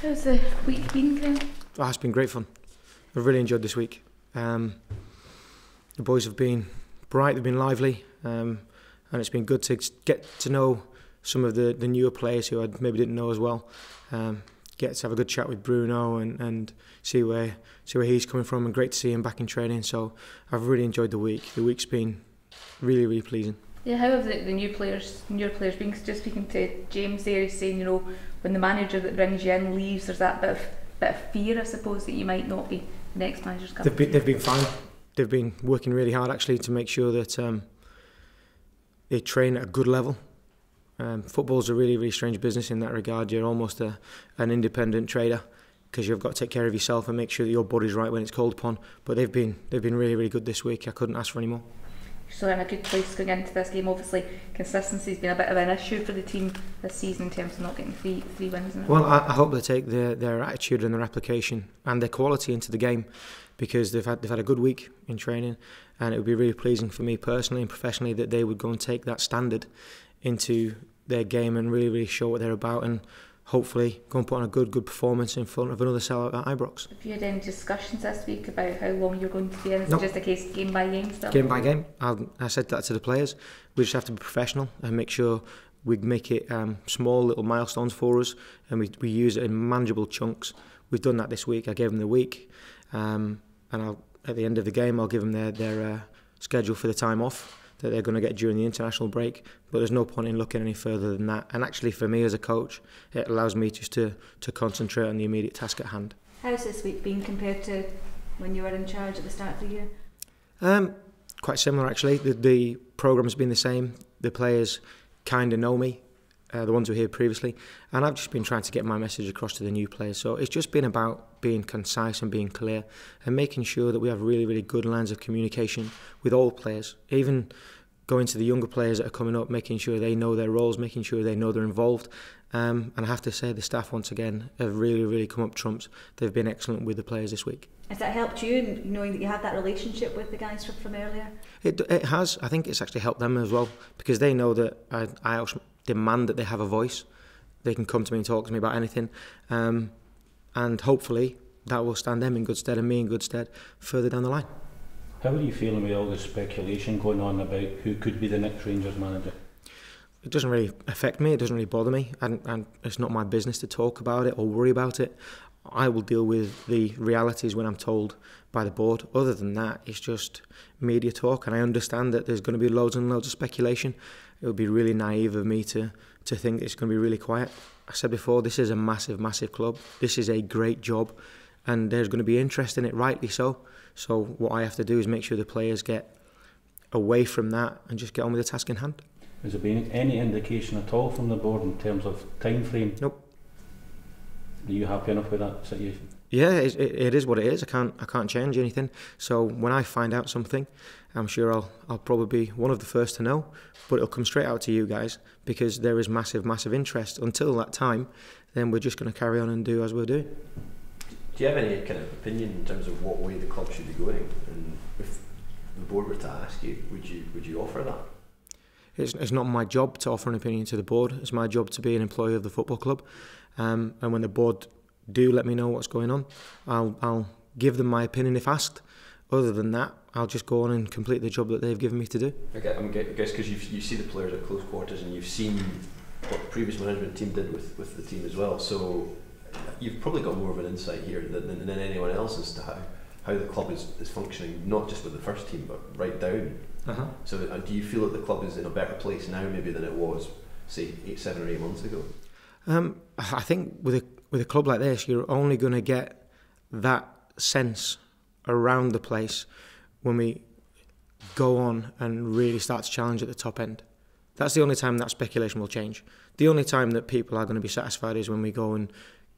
How's the week been, Graeme? Oh, it's been great fun. I've really enjoyed this week. The boys have been bright, they've been lively, and it's been good to get to know some of the newer players who I maybe didn't know as well. Get to have a good chat with Bruno and see where he's coming from, and great to see him back in training. So I've really enjoyed the week. The week's been really pleasing. Yeah, how have the newer players been? Just speaking to James there, he's saying, when the manager that brings you in leaves, there's that bit of fear, I suppose, that you might not be the next manager's coming. They've been fine. They've been working really hard actually to make sure that they train at a good level. Football's a really strange business in that regard. You're almost an independent trader because you've got to take care of yourself and make sure that your body's right when it's called upon. But they've been really good this week. I couldn't ask for any more. So in a good place going into this game. Obviously, consistency's been a bit of an issue for the team this season in terms of not getting three wins. Well, I hope they take their attitude and their application and their quality into the game, because they've had a good week in training, and it would be really pleasing for me personally and professionally that they would go and take that standard into their game and really show what they're about, and hopefully go and put on a good performance in front of another sellout at Ibrox. Have you had any discussions this week about how long you're going to be in? Is it just a case of game by game still? Game by game. I said that to the players. We just have to be professional and make sure we make it small little milestones for us, and we use it in manageable chunks. We've done that this week. I gave them the week, and at the end of the game I'll give them their schedule for the time off that they're going to get during the international break. But there's no point in looking any further than that. And actually for me as a coach, it allows me just to concentrate on the immediate task at hand. How's this week been compared to when you were in charge at the start of the year? Quite similar actually. The programme's been the same. The players kind of know me, the ones who were here previously, and I've just been trying to get my message across to the new players. So it's just been about being concise and being clear and making sure that we have really good lines of communication with all players, even going to the younger players that are coming up, making sure they know their roles, making sure they know they're involved. And I have to say the staff once again have really come up trumps. They've been excellent with the players this week. Has that helped you, knowing that you had that relationship with the guys from earlier? It has. I think it's actually helped them as well, because they know that I demand that they have a voice. They can come to me and talk to me about anything, and hopefully that will stand them in good stead and me in good stead further down the line. How are you feeling with all the speculation going on about who could be the next Rangers manager? It doesn't really affect me, it doesn't really bother me, and it's not my business to talk about it or worry about it. I will deal with the realities when I'm told by the board. Other than that, it's just media talk, and I understand that there's going to be loads and loads of speculation. It would be really naive of me to think it's going to be really quiet. I said before, this is a massive club. This is a great job, and there's going to be interest in it, rightly so. So what I have to do is make sure the players get away from that and just get on with the task in hand. Has there been any indication at all from the board in terms of time frame? Nope. Are you happy enough with that situation? Yeah, it is what it is. I can't change anything. So when I find out something, I'm sure I'll probably be one of the first to know, but it'll come straight out to you guys, because there is massive interest. Until that time, then we're just going to carry on and do as we're doing. Do you have any kind of opinion in terms of what way the club should be going? And if the board were to ask you, would you offer that? It's not my job to offer an opinion to the board. It's my job to be an employee of the football club. And when the board do let me know what's going on, I'll give them my opinion if asked. Other than that, I'll just go on and complete the job that they've given me to do. I guess because you see the players at close quarters, and you've seen what the previous management team did with the team as well. So you've probably got more of an insight here than anyone else as to how the club is functioning, not just with the first team, but right down. So do you feel that the club is in a better place now maybe than it was, say, 7 or 8 months ago? I think with a club like this, you're only going to get that sense around the place when we go on and really start to challenge at the top end. That's the only time that speculation will change. The only time that people are going to be satisfied is when we go and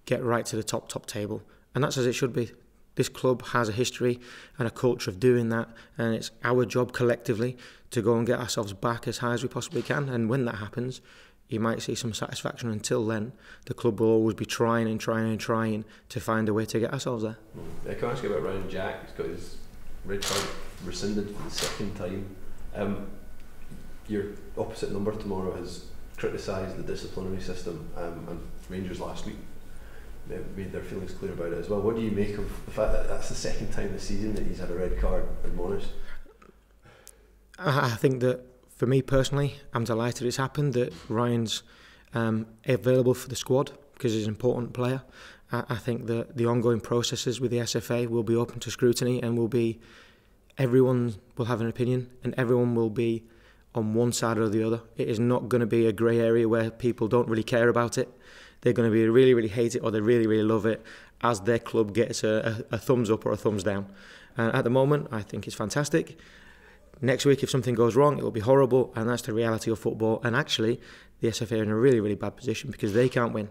get right to the top table, and that's as it should be. This club has a history and a culture of doing that, and it's our job collectively to go and get ourselves back as high as we possibly can. And when that happens, you might see some satisfaction. Until then, the club will always be trying to find a way to get ourselves there. I can ask you about Ryan Jack. He's got his red card rescinded for the second time. Your opposite number tomorrow has criticised the disciplinary system and Rangers last week. made their feelings clear about it as well. What do you make of the fact that that's the second time this season that he's had a red card admonished? I think that for me personally, I'm delighted it's happened, that Ryan's available for the squad because he's an important player. I think that the ongoing processes with the SFA will be open to scrutiny and everyone will have an opinion and everyone will be on one side or the other. It is not going to be a grey area where people don't really care about it. They're going to be really, really hate it or they really, really love it as their club gets a thumbs up or a thumbs down. At the moment, I think it's fantastic. Next week, if something goes wrong, it will be horrible, and that's the reality of football. And actually, the SFA are in a really, really bad position because they can't win.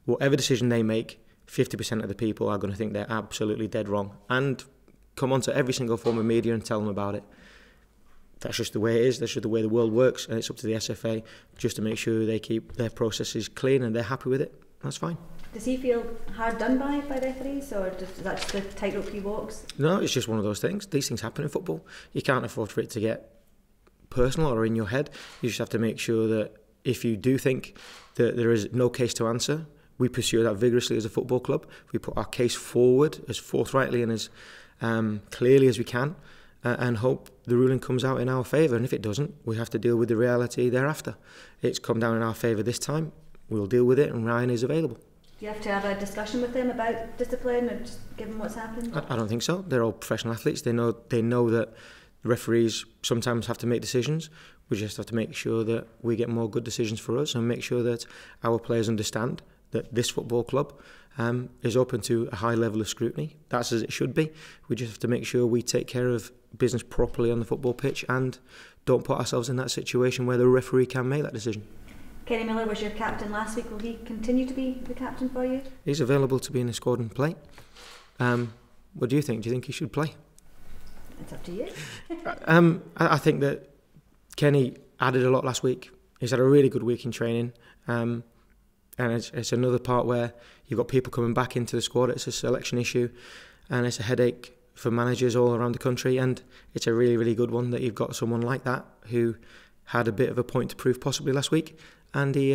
Whatever decision they make, 50% of the people are going to think they're absolutely dead wrong and come onto every single form of media and tell them about it. That's just the way it is. That's just the way the world works, and it's up to the SFA just to make sure they keep their processes clean and they're happy with it. That's fine. Does he feel hard done by referees, or is that just the tightrope he walks? No, it's just one of those things. These things happen in football. You can't afford for it to get personal or in your head. You just have to make sure that if you do think that there is no case to answer, we pursue that vigorously as a football club. We put our case forward as forthrightly and as clearly as we can, and hope the ruling comes out in our favour. And if it doesn't, we have to deal with the reality thereafter. It's come down in our favour this time. We'll deal with it, and Ryan is available. Do you have to have a discussion with them about discipline, or just given what's happened? I don't think so. They're all professional athletes. They know that referees sometimes have to make decisions. We just have to make sure that we get more good decisions for us and make sure that our players understand that this football club is open to a high level of scrutiny. That's as it should be. We just have to make sure we take care of business properly on the football pitch and don't put ourselves in that situation where the referee can make that decision. Kenny Miller was your captain last week. Will he continue to be the captain for you? He's available to be in the squad and play. What do you think? Do you think he should play? It's up to you. I think that Kenny added a lot last week. He's had a really good week in training. And it's another part where you've got people coming back into the squad. It's a selection issue and it's a headache for managers all around the country, and it's a really, really good one that you've got someone like that who had a bit of a point to prove possibly last week, and he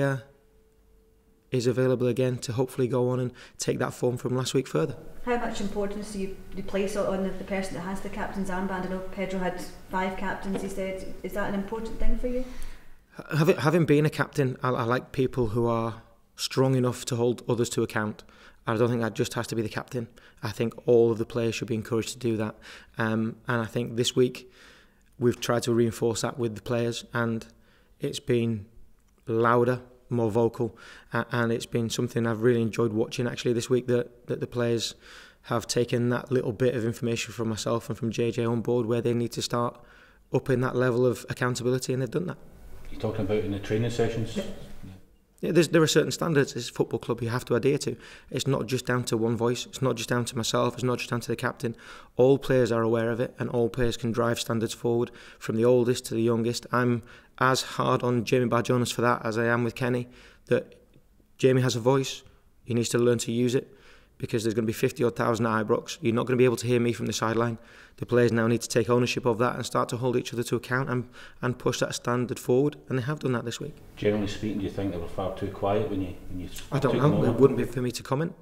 is available again to hopefully go on and take that form from last week further. How much importance do you place on the person that has the captain's armband? I know Pedro had 5 captains, he said. Is that an important thing for you? Having been a captain, I like people who are strong enough to hold others to account. I don't think that just has to be the captain. I think all of the players should be encouraged to do that. And I think this week we've tried to reinforce that with the players, and it's been louder, more vocal, and it's been something I've really enjoyed watching actually this week, that the players have taken that little bit of information from myself and from JJ on board where they need to start upping that level of accountability, and they've done that. You're talking about in the training sessions? Yeah, there are certain standards as a football club you have to adhere to. It's not just down to one voice, it's not just down to myself, it's not just down to the captain. All players are aware of it, and all players can drive standards forward from the oldest to the youngest. I'm as hard on Jamie Barjonas for that as I am with Kenny, that Jamie has a voice, he needs to learn to use it, because there's going to be 50,000 at Ibrox. You're not going to be able to hear me from the sideline. The players now need to take ownership of that and start to hold each other to account and push that standard forward, and they have done that this week. Generally speaking, do you think they were far too quiet when you I don't know. It wouldn't be for me to comment.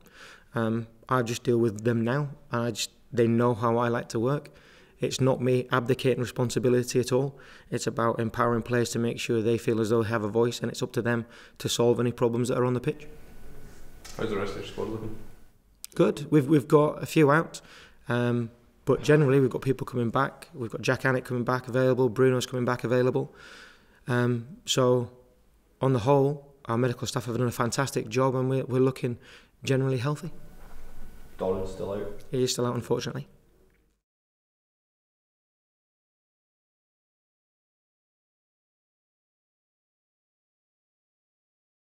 I just deal with them now, and they know how I like to work. It's not me abdicating responsibility at all. It's about empowering players to make sure they feel as though they have a voice, and it's up to them to solve any problems that are on the pitch. How's the rest of your squad looking? Good. We've got a few out, but generally we've got people coming back. We've got Jack Annick coming back available. Bruno's coming back available. So on the whole, our medical staff have done a fantastic job, and we're looking generally healthy. Doran's still out? He is still out, unfortunately.